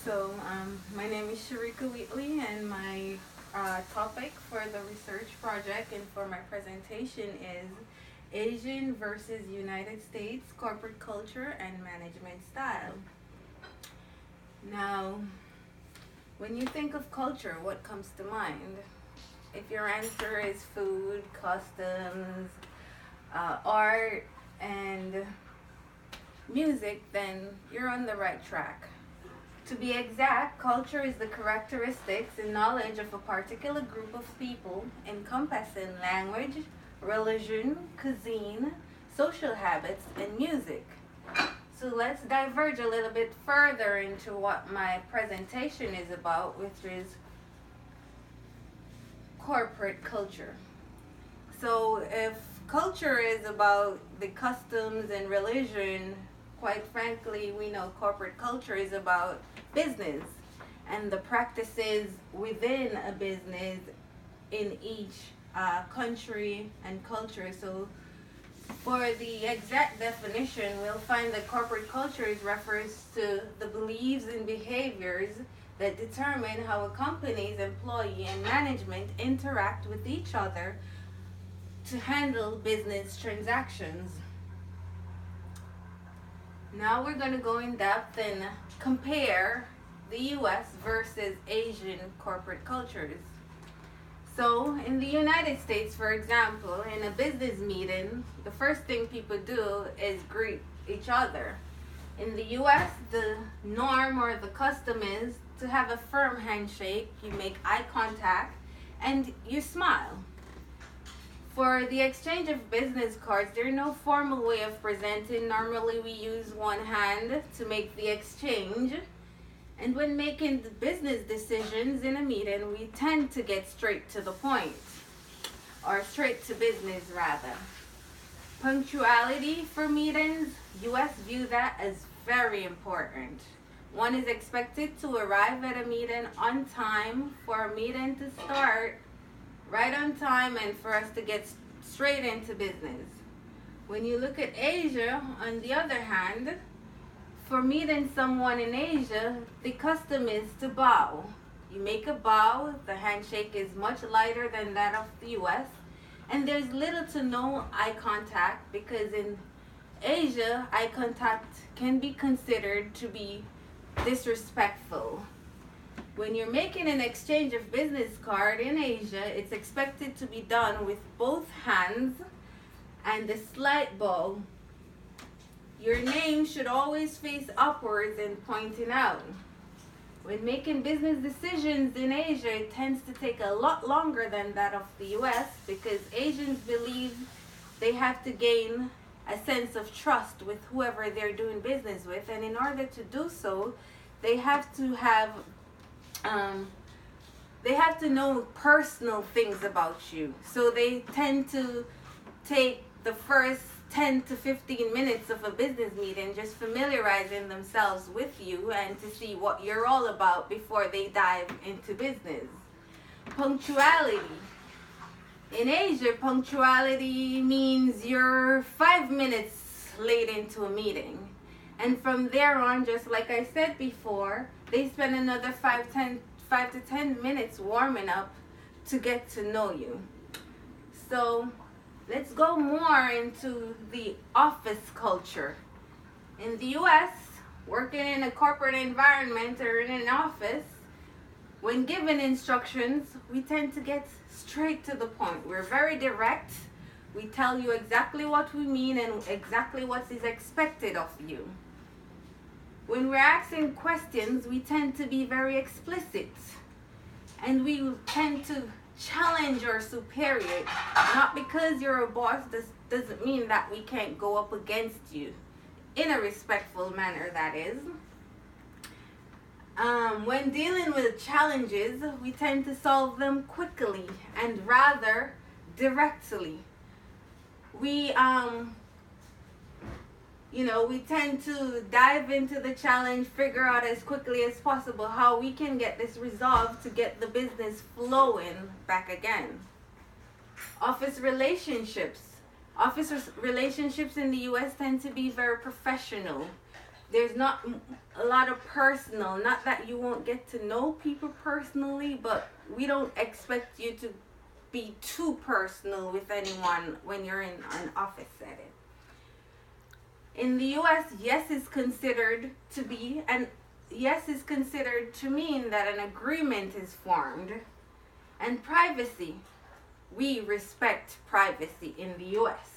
My name is Sharika Wheatley, and my topic for the research project and for my presentation is Asian versus United States corporate culture and management style. Now, when you think of culture, what comes to mind? If your answer is food, customs, art, and music, then you're on the right track. To be exact, culture is the characteristics and knowledge of a particular group of people encompassing language, religion, cuisine, social habits, and music. So let's diverge a little bit further into what my presentation is about, which is corporate culture. So if culture is about the customs and religion, quite frankly, we know corporate culture is about business and the practices within a business in each country and culture. So for the exact definition, we'll find that corporate culture refers to the beliefs and behaviors that determine how a company's employee and management interact with each other to handle business transactions. Now we're going to go in depth and compare the US versus Asian corporate cultures. So, in the United States, for example, in a business meeting, the first thing people do is greet each other. In the US, the norm or the custom is to have a firm handshake, you make eye contact, and you smile. For the exchange of business cards, there's no formal way of presenting. Normally, we use one hand to make the exchange. And when making the business decisions in a meeting, we tend to get straight to the point, or straight to business rather. Punctuality for meetings, US view that as very important. One is expected to arrive at a meeting on time for a meeting to start right on time and for us to get straight into business. When you look at Asia, on the other hand, for meeting someone in Asia, the custom is to bow. You make a bow, the handshake is much lighter than that of the US, and there's little to no eye contact because in Asia, eye contact can be considered to be disrespectful. When you're making an exchange of business card in Asia, it's expected to be done with both hands and a slight bow. Your name should always face upwards and pointing out. When making business decisions in Asia, it tends to take a lot longer than that of the US because Asians believe they have to gain a sense of trust with whoever they're doing business with, and in order to do so, they have to know personal things about you. So they tend to take the first 10 to 15 minutes of a business meeting just familiarizing themselves with you and to see what you're all about before they dive into business. Punctuality. In Asia, punctuality means you're 5 minutes late into a meeting. And from there on, just like I said before, they spend another 5 to 10 minutes warming up to get to know you. So let's go more into the office culture. In the US, working in a corporate environment or in an office, when given instructions, we tend to get straight to the point. We're very direct. We tell you exactly what we mean and exactly what is expected of you. When we're asking questions, we tend to be very explicit. And we tend to challenge our superior. Not because you're a boss, this doesn't mean that we can't go up against you. In a respectful manner, that is. When dealing with challenges, we tend to solve them quickly and rather directly. We tend to dive into the challenge, figure out as quickly as possible how we can get this resolved to get the business flowing back again. Office relationships. Office relationships in the US tend to be very professional. There's not a lot of personal, not that you won't get to know people personally, but we don't expect you to be too personal with anyone when you're in an office setting. In the US, yes is considered to be, and yes is considered to mean that an agreement is formed. And privacy, we respect privacy in the US.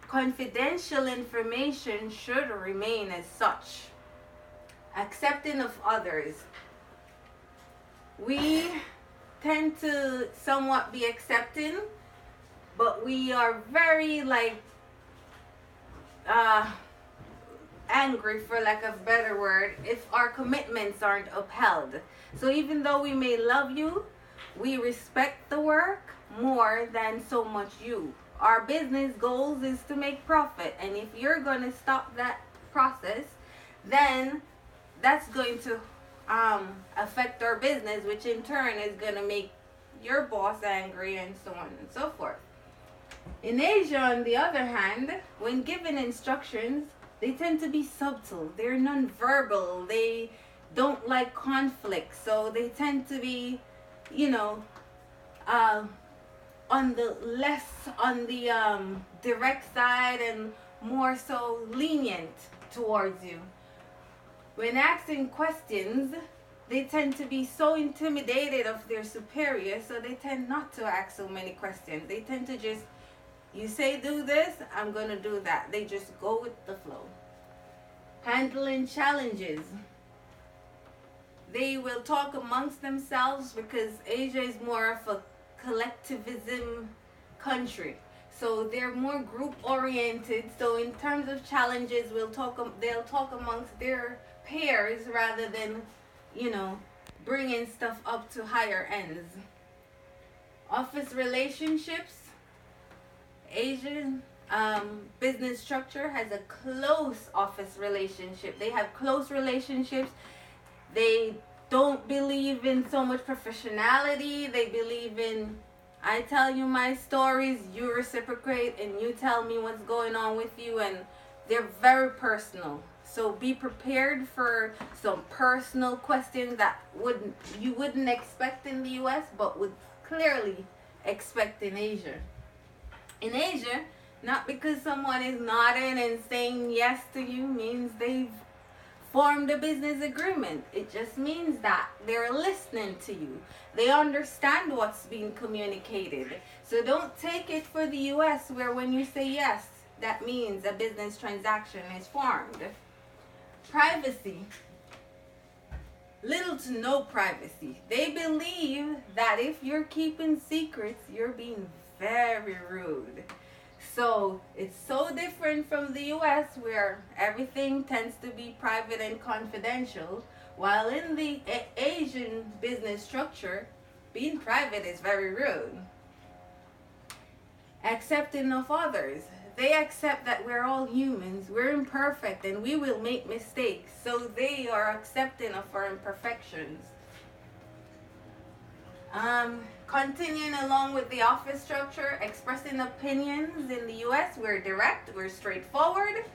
Confidential information should remain as such. Accepting of others. We tend to somewhat be accepting, but we are very angry, for lack of a better word, if our commitments aren't upheld. So even though we may love you, we respect the work more than so much you. Our business goals is to make profit, and if you're going to stop that process, then that's going to affect our business, which in turn is going to make your boss angry, and so on and so forth. In Asia, on the other hand, when given instructions, they tend to be subtle. They're nonverbal. They don't like conflict, so they tend to be, on the direct side and more so lenient towards you. When asking questions, they tend to be so intimidated of their superior, so they tend not to ask so many questions. They tend to just, you say do this, I'm going to do that. They just go with the flow. Handling challenges. They will talk amongst themselves because Asia is more of a collectivism country. So they're more group oriented. So in terms of challenges, they'll talk amongst their peers rather than, bringing stuff up to higher ends. Office relationships. Asian business structure has a close office relationship. They have close relationships. They don't believe in so much professionality. They believe in, I tell you my stories, you reciprocate, and you tell me what's going on with you, and they're very personal. So be prepared for some personal questions that you wouldn't expect in the US, but would clearly expect in Asia. In Asia, not because someone is nodding and saying yes to you means they've formed a business agreement. It just means that they're listening to you. They understand what's being communicated. So don't take it for the US, where when you say yes, that means a business transaction is formed. Privacy. Little to no privacy. They believe that if you're keeping secrets, you're being very rude. So it's so different from the US, where everything tends to be private and confidential, while in the Asian business structure, being private is very rude. Accepting of others. They accept that we're all humans, we're imperfect, and we will make mistakes. So they are accepting of our imperfections. Continuing along with the office structure, expressing opinions in the US, we're direct, we're straightforward.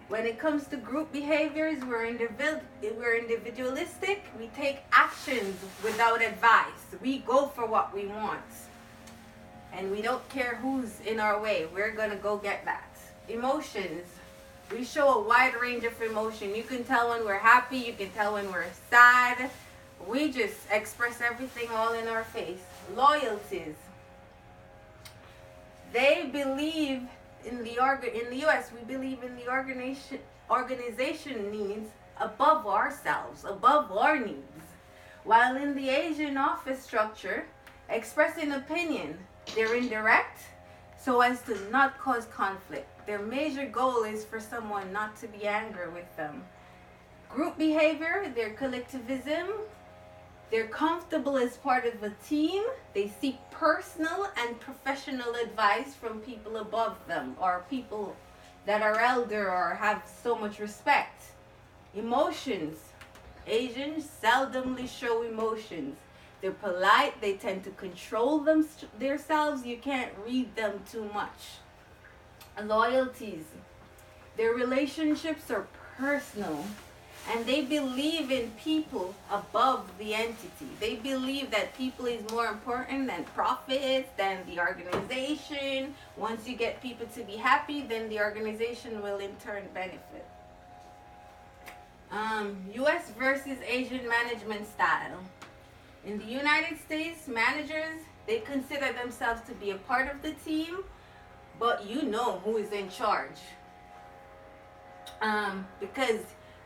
When it comes to group behaviors, we're individualistic. We take actions without advice. We go for what we want. And we don't care who's in our way. We're going to go get that. Emotions. We show a wide range of emotion. You can tell when we're happy. You can tell when we're sad. We just express everything all in our face. Loyalties. They believe in the US, we believe in the organization needs above ourselves, above our needs. While in the Asian office structure, expressing opinion, they're indirect so as to not cause conflict. Their major goal is for someone not to be angry with them. Group behavior, their collectivism. They're comfortable as part of a team. They seek personal and professional advice from people above them, or people that are elder or have so much respect. Emotions. Asians seldomly show emotions. They're polite. They tend to control themselves. You can't read them too much. Loyalties. Their relationships are personal. And they believe in people above the entity. They believe that people is more important than profits, than the organization. Once you get people to be happy, then the organization will in turn benefit. U.S. versus Asian management style. In the United States, managers, they consider themselves to be a part of the team, but you know who is in charge. Because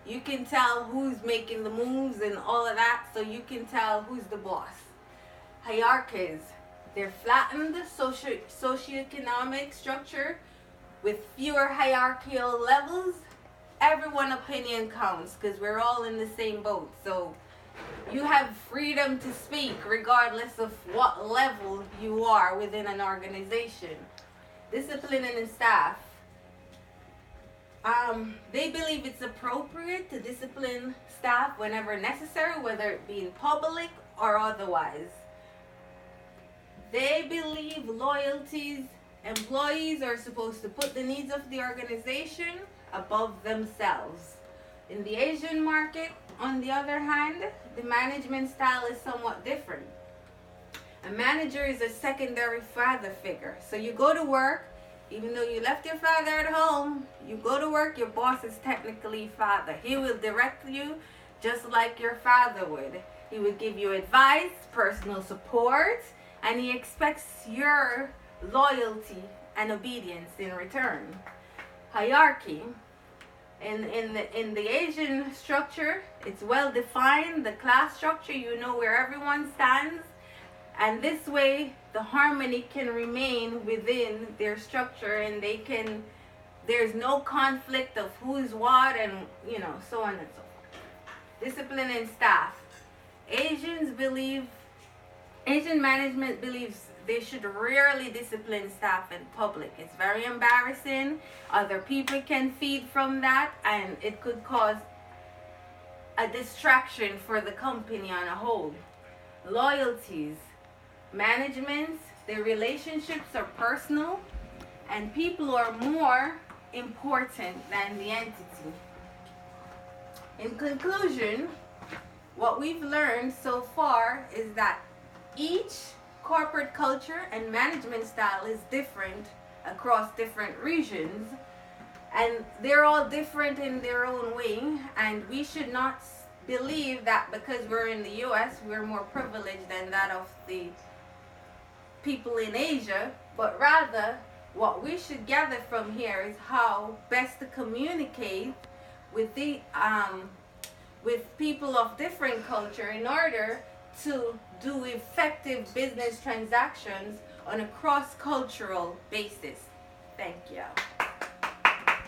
you can tell who's making the moves and all of that, so you can tell who's the boss. Hierarchies, they're flattened socioeconomic structure with fewer hierarchical levels. Everyone's opinion counts because we're all in the same boat. So you have freedom to speak regardless of what level you are within an organization. Discipline in the staff. They believe it's appropriate to discipline staff whenever necessary, whether it be in public or otherwise. They believe employees are supposed to put the needs of the organization above themselves. In the Asian market, on the other hand, the management style is somewhat different. A manager is a secondary father figure. So you go to work, even though you left your father at home, you go to work, your boss is technically father. He will direct you just like your father would. He would give you advice, personal support, and he expects your loyalty and obedience in return. Hierarchy. In the Asian structure, it's well defined. The class structure, you know where everyone stands. And this way, the harmony can remain within their structure, and there's no conflict of who's what, and so on and so forth. Discipline and staff. Asian management believes they should rarely discipline staff in public. It's very embarrassing. Other people can feed from that, and it could cause a distraction for the company on a whole. Loyalties. Managements, their relationships are personal, and people are more important than the entity. In conclusion, what we've learned so far is that each corporate culture and management style is different across different regions, and they're all different in their own way, and we should not believe that because we're in the US we're more privileged than that of the people in Asia, but rather what we should gather from here is how best to communicate with with people of different culture in order to do effective business transactions on a cross-cultural basis. Thank you.